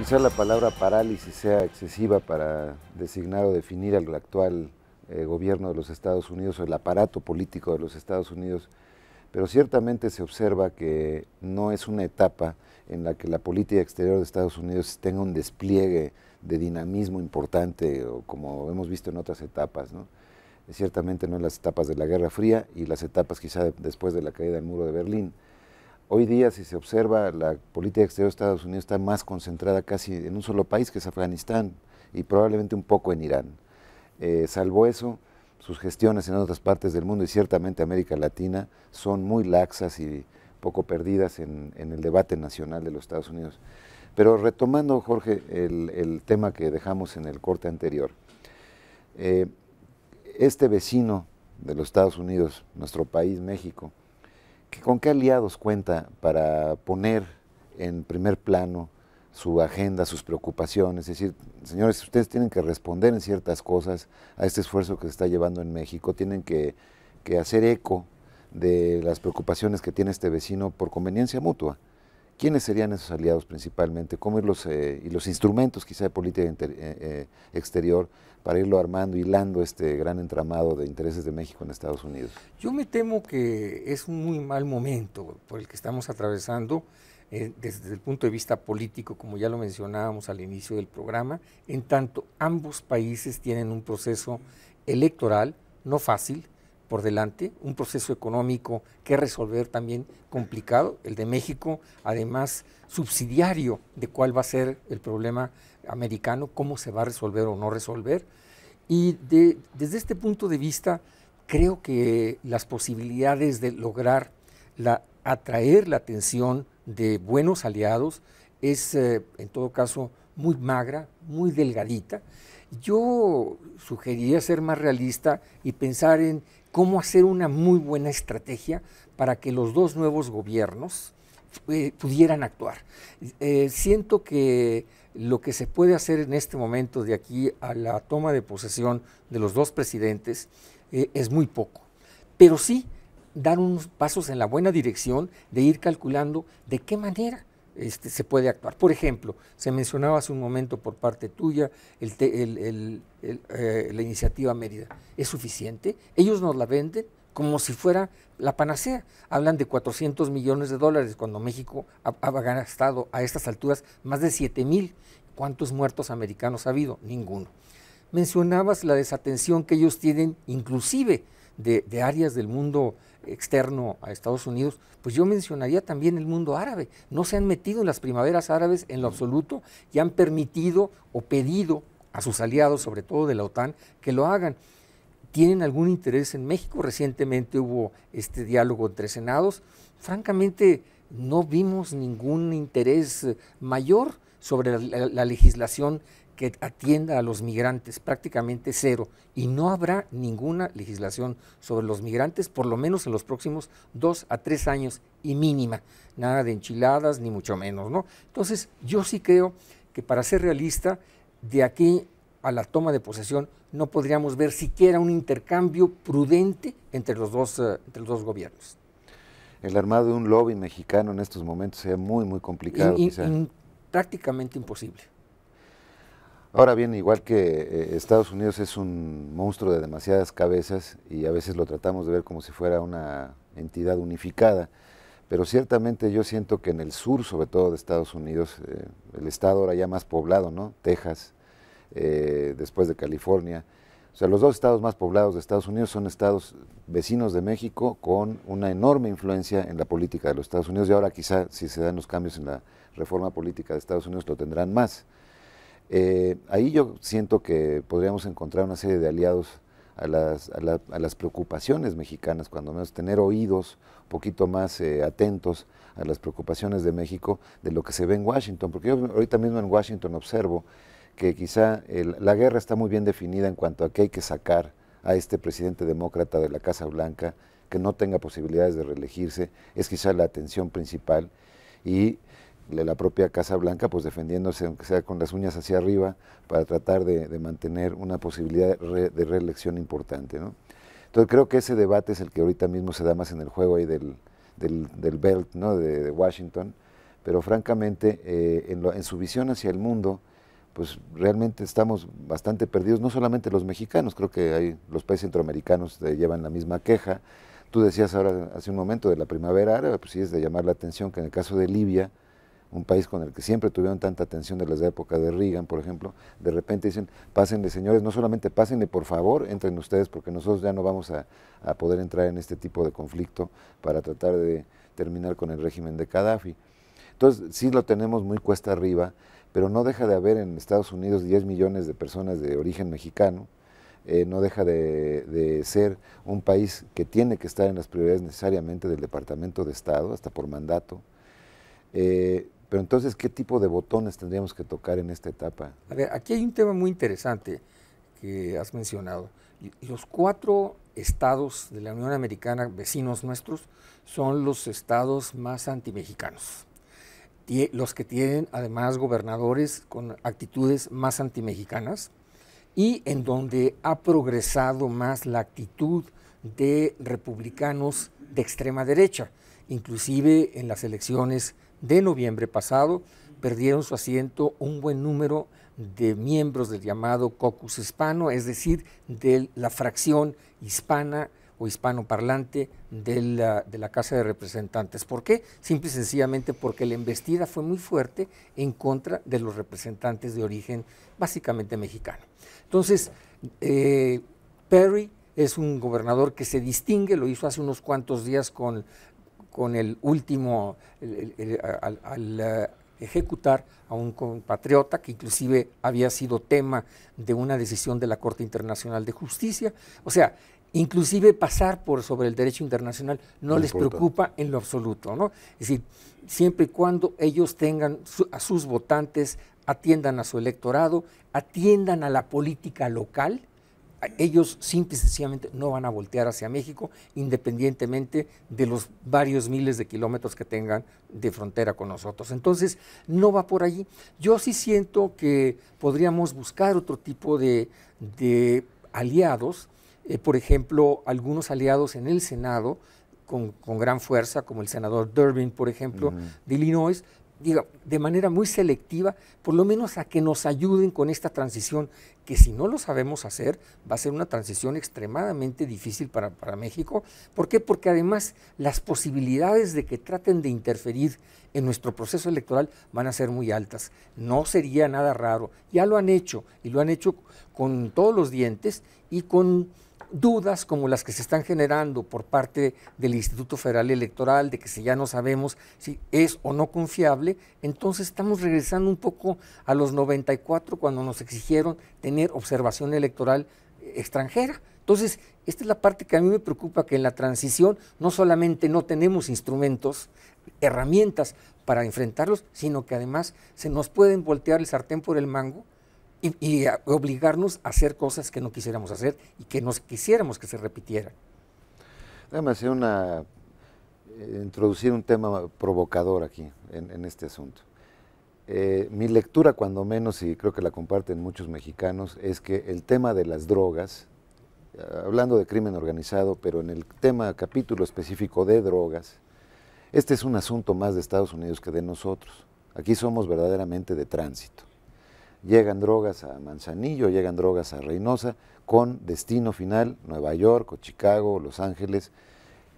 quizá la palabra parálisis sea excesiva para designar o definir al actual gobierno de los Estados Unidos o el aparato político de los Estados Unidos, pero ciertamente se observa que no es una etapa en la que la política exterior de Estados Unidos tenga un despliegue de dinamismo importante, o como hemos visto en otras etapas, ¿no? Ciertamente no en las etapas de la Guerra Fría y las etapas quizá después de la caída del muro de Berlín. Hoy día, si se observa, la política exterior de Estados Unidos está más concentrada casi en un solo país, que es Afganistán, y probablemente un poco en Irán. Salvo eso, sus gestiones en otras partes del mundo y ciertamente América Latina son muy laxas y poco perdidas en el debate nacional de los Estados Unidos. Pero retomando, Jorge, el tema que dejamos en el corte anterior, este vecino de los Estados Unidos, nuestro país, México, ¿con qué aliados cuenta para poner en primer plano su agenda, sus preocupaciones? Es decir, señores, ustedes tienen que responder en ciertas cosas a este esfuerzo que se está llevando en México, tienen que hacer eco de las preocupaciones que tiene este vecino por conveniencia mutua. ¿Quiénes serían esos aliados principalmente? ¿Cómo irlos, y los instrumentos quizá de política exterior para irlo armando, hilando este gran entramado de intereses de México en Estados Unidos? Yo me temo que es un muy mal momento por el que estamos atravesando desde el punto de vista político, como ya lo mencionábamos al inicio del programa, en tanto ambos países tienen un proceso electoral no fácil por delante, un proceso económico que resolver también complicado, el de México, además subsidiario de cuál va a ser el problema americano, cómo se va a resolver o no resolver. Y desde este punto de vista, creo que las posibilidades de lograr atraer la atención de buenos aliados es, en todo caso, muy magra, muy delgadita. Yo sugeriría ser más realista y pensar en cómo hacer una muy buena estrategia para que los dos nuevos gobiernos pudieran actuar. Siento que lo que se puede hacer en este momento de aquí a la toma de posesión de los dos presidentes es muy poco, pero sí dar unos pasos en la buena dirección de ir calculando de qué manera se puede actuar. Por ejemplo, se mencionaba hace un momento por parte tuya la iniciativa Mérida. ¿Es suficiente? Ellos nos la venden como si fuera la panacea. Hablan de 400 millones de dólares cuando México ha gastado a estas alturas más de 7,000. ¿Cuántos muertos americanos ha habido? Ninguno. Mencionabas la desatención que ellos tienen inclusive de áreas del mundo externo a Estados Unidos, pues yo mencionaría también el mundo árabe. No se han metido en las primaveras árabes en lo absoluto y han permitido o pedido a sus aliados, sobre todo de la OTAN, que lo hagan. ¿Tienen algún interés en México? Recientemente hubo este diálogo entre senados. Francamente, no vimos ningún interés mayor sobre la legislación que atienda a los migrantes, prácticamente cero, y no habrá ninguna legislación sobre los migrantes, por lo menos en los próximos 2 a 3 años y mínima, nada de enchiladas ni mucho menos, ¿no? Entonces yo sí creo que, para ser realista, de aquí a la toma de posesión no podríamos ver siquiera un intercambio prudente entre los dos gobiernos. El armado de un lobby mexicano en estos momentos sería muy, muy complicado. Prácticamente imposible. Ahora bien, igual que Estados Unidos es un monstruo de demasiadas cabezas y a veces lo tratamos de ver como si fuera una entidad unificada, pero ciertamente yo siento que en el sur, sobre todo de Estados Unidos, el estado ahora ya más poblado, ¿no? Texas, después de California, o sea, los dos estados más poblados de Estados Unidos son estados vecinos de México con una enorme influencia en la política de los Estados Unidos, y ahora quizá, si se dan los cambios en la reforma política de Estados Unidos, lo tendrán más. Ahí yo siento que podríamos encontrar una serie de aliados a las preocupaciones mexicanas, cuando menos tener oídos un poquito más atentos a las preocupaciones de México, de lo que se ve en Washington, porque yo ahorita mismo en Washington observo que quizá la guerra está muy bien definida en cuanto a que hay que sacar a este presidente demócrata de la Casa Blanca, que no tenga posibilidades de reelegirse, es quizá la atención principal, y la propia Casa Blanca pues defendiéndose, aunque sea con las uñas hacia arriba, para tratar de mantener una posibilidad de reelección importante, ¿no? Entonces creo que ese debate es el que ahorita mismo se da más en el juego ahí del Belt, ¿no? de Washington, pero francamente en su visión hacia el mundo, pues realmente estamos bastante perdidos, no solamente los mexicanos, creo que los países centroamericanos llevan la misma queja. Tú decías ahora, hace un momento, de la primavera árabe, pues sí es de llamar la atención que en el caso de Libia, un país con el que siempre tuvieron tanta atención desde la época de Reagan, por ejemplo, de repente dicen, pásenle señores, no solamente pásenle, por favor, entren ustedes, porque nosotros ya no vamos a poder entrar en este tipo de conflicto para tratar de terminar con el régimen de Gaddafi. Entonces, sí lo tenemos muy cuesta arriba, pero no deja de haber en Estados Unidos 10 millones de personas de origen mexicano, no deja de ser un país que tiene que estar en las prioridades necesariamente del Departamento de Estado, hasta por mandato. Pero entonces, ¿qué tipo de botones tendríamos que tocar en esta etapa? A ver, aquí hay un tema muy interesante que has mencionado. Los 4 estados de la Unión Americana, vecinos nuestros, son los estados más antimexicanos. Los que tienen además gobernadores con actitudes más antimexicanas y en donde ha progresado más la actitud de republicanos de extrema derecha. Inclusive en las elecciones de noviembre pasado perdieron su asiento un buen número de miembros del llamado caucus hispano, es decir, de la fracción hispana o hispanoparlante de la Casa de Representantes. ¿Por qué? Simple y sencillamente porque la embestida fue muy fuerte en contra de los representantes de origen básicamente mexicano. Entonces, Perry es un gobernador que se distingue, lo hizo hace unos cuantos días con el último, al ejecutar a un compatriota que inclusive había sido tema de una decisión de la Corte Internacional de Justicia. O sea, inclusive pasar sobre el derecho internacional no les preocupa en lo absoluto, ¿no? Es decir, siempre y cuando ellos tengan a sus votantes, atiendan a su electorado, atiendan a la política local, ellos simple y sencillamente no van a voltear hacia México, independientemente de los varios miles de kilómetros que tengan de frontera con nosotros. Entonces, no va por allí. Yo sí siento que podríamos buscar otro tipo de aliados, por ejemplo, algunos aliados en el Senado con gran fuerza, como el senador Durbin, por ejemplo, de Illinois, diga, de manera muy selectiva, por lo menos a que nos ayuden con esta transición, que si no lo sabemos hacer, va a ser una transición extremadamente difícil para México. ¿Por qué? Porque además las posibilidades de que traten de interferir en nuestro proceso electoral van a ser muy altas. No sería nada raro, ya lo han hecho, y lo han hecho con todos los dientes y con dudas como las que se están generando por parte del Instituto Federal Electoral, de que si ya no sabemos si es o no confiable, entonces estamos regresando un poco a los 94 cuando nos exigieron tener observación electoral extranjera. Entonces, esta es la parte que a mí me preocupa, que en la transición no solamente no tenemos instrumentos, herramientas para enfrentarlos, sino que además se nos pueden voltear el sartén por el mango y obligarnos a hacer cosas que no quisiéramos hacer y que nos quisiéramos que se repitieran. Déjame hacer introducir un tema provocador aquí en este asunto. Mi lectura, cuando menos, y creo que la comparten muchos mexicanos, es que el tema de las drogas, hablando de crimen organizado, pero en el capítulo específico de drogas, este es un asunto más de Estados Unidos que de nosotros. Aquí somos verdaderamente de tránsito. Llegan drogas a Manzanillo, llegan drogas a Reynosa, con destino final Nueva York o Chicago o Los Ángeles,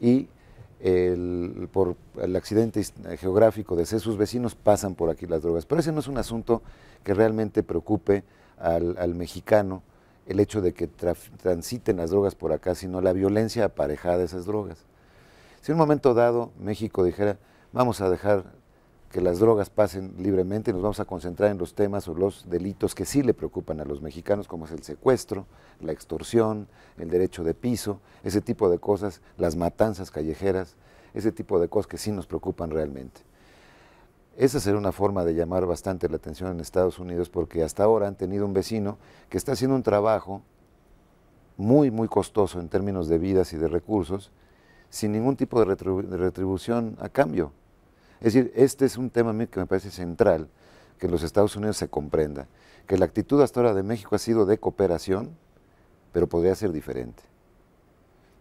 y por el accidente geográfico de ser sus vecinos pasan por aquí las drogas. Pero ese no es un asunto que realmente preocupe al mexicano, el hecho de que transiten las drogas por acá, sino la violencia aparejada de esas drogas. Si en un momento dado México dijera, vamos a dejar que las drogas pasen libremente, nos vamos a concentrar en los temas o los delitos que sí le preocupan a los mexicanos, como es el secuestro, la extorsión, el derecho de piso, ese tipo de cosas, las matanzas callejeras, ese tipo de cosas que sí nos preocupan realmente. Esa sería una forma de llamar bastante la atención en Estados Unidos, porque hasta ahora han tenido un vecino que está haciendo un trabajo muy, muy costoso en términos de vidas y de recursos, sin ningún tipo de retribución a cambio. Es decir, este es un tema a mí que me parece central, que en los Estados Unidos se comprenda, que la actitud hasta ahora de México ha sido de cooperación, pero podría ser diferente.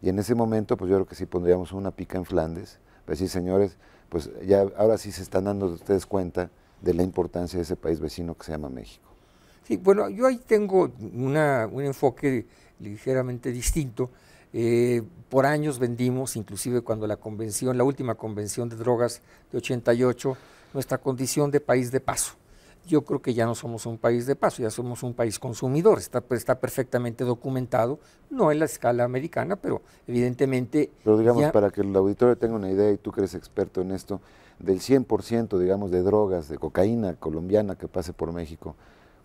Y en ese momento, pues yo creo que sí pondríamos una pica en Flandes, para decir, señores, pues ya ahora sí se están dando ustedes cuenta de la importancia de ese país vecino que se llama México. Sí, bueno, yo ahí tengo un enfoque ligeramente distinto. Por años vendimos, inclusive cuando la última convención de drogas de 88, nuestra condición de país de paso. Yo creo que ya no somos un país de paso, ya somos un país consumidor, está perfectamente documentado, no en la escala americana, pero evidentemente... Pero digamos, ya, para que el auditorio tenga una idea, y tú que eres experto en esto, del 100%, digamos, de drogas, de cocaína colombiana que pase por México,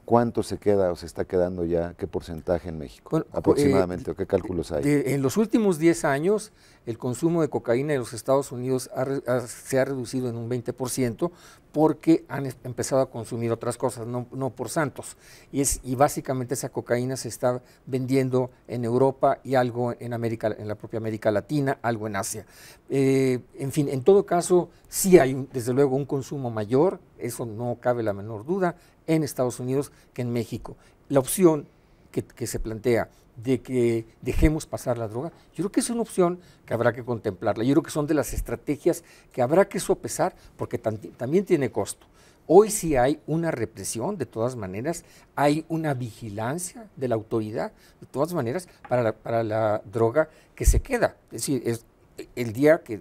¿cuánto se queda o se está quedando ya? ¿Qué porcentaje en México? bueno, Aproximadamente, ¿o qué cálculos hay? en los últimos 10 años, el consumo de cocaína en los Estados Unidos se ha reducido en un 20% porque han empezado a consumir otras cosas, no por santos. Y básicamente esa cocaína se está vendiendo en Europa y algo en la propia América Latina, algo en Asia. En fin, en todo caso, sí hay desde luego un consumo mayor, eso no cabe la menor duda, en Estados Unidos que en México. La opción que se plantea de que dejemos pasar la droga, yo creo que es una opción que habrá que contemplarla. Yo creo que son de las estrategias que habrá que sopesar porque también tiene costo. Hoy sí hay una represión, de todas maneras, hay una vigilancia de la autoridad, de todas maneras, para la droga que se queda. Es decir, el día que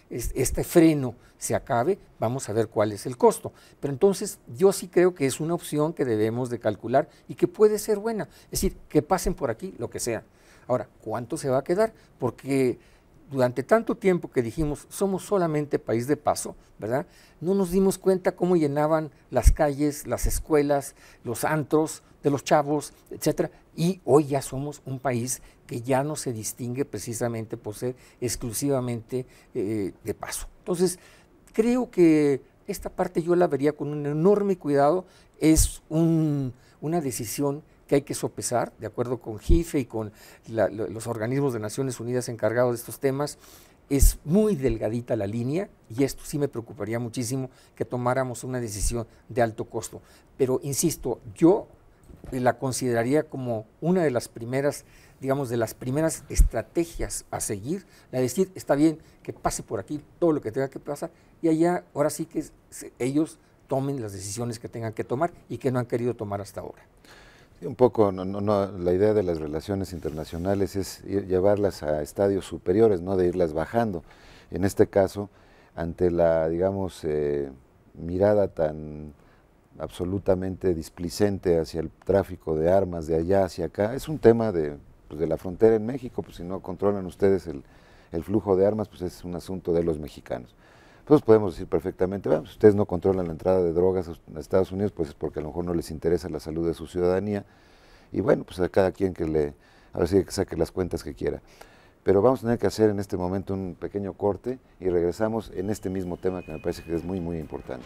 este freno se acabe, vamos a ver cuál es el costo. Pero entonces yo sí creo que es una opción que debemos de calcular y que puede ser buena. Es decir, que pasen por aquí, lo que sea. Ahora, ¿cuánto se va a quedar? Porque durante tanto tiempo que dijimos, somos solamente país de paso, ¿verdad? No nos dimos cuenta cómo llenaban las calles, las escuelas, los antros de los chavos, etcétera. Y hoy ya somos un país que ya no se distingue precisamente por ser exclusivamente de paso. Entonces, creo que esta parte yo la vería con un enorme cuidado, es una decisión que hay que sopesar, de acuerdo con GIFE y con los organismos de Naciones Unidas encargados de estos temas. Es muy delgadita la línea y esto sí me preocuparía muchísimo que tomáramos una decisión de alto costo. Pero insisto, yo la consideraría como una de las primeras, digamos, de las primeras estrategias a seguir, la de decir, está bien que pase por aquí todo lo que tenga que pasar y allá ahora sí que ellos tomen las decisiones que tengan que tomar y que no han querido tomar hasta ahora. Un poco, la idea de las relaciones internacionales es llevarlas a estadios superiores, no de irlas bajando. En este caso, ante la, digamos, mirada tan absolutamente displicente hacia el tráfico de armas de allá hacia acá, es un tema de la frontera en México, pues si no controlan ustedes el flujo de armas, pues es un asunto de los mexicanos. Entonces podemos decir perfectamente, bueno, si ustedes no controlan la entrada de drogas a Estados Unidos, pues es porque a lo mejor no les interesa la salud de su ciudadanía, y bueno, pues a cada quien a ver si que saque las cuentas que quiera. Pero vamos a tener que hacer en este momento un pequeño corte y regresamos en este mismo tema que me parece que es muy, muy importante.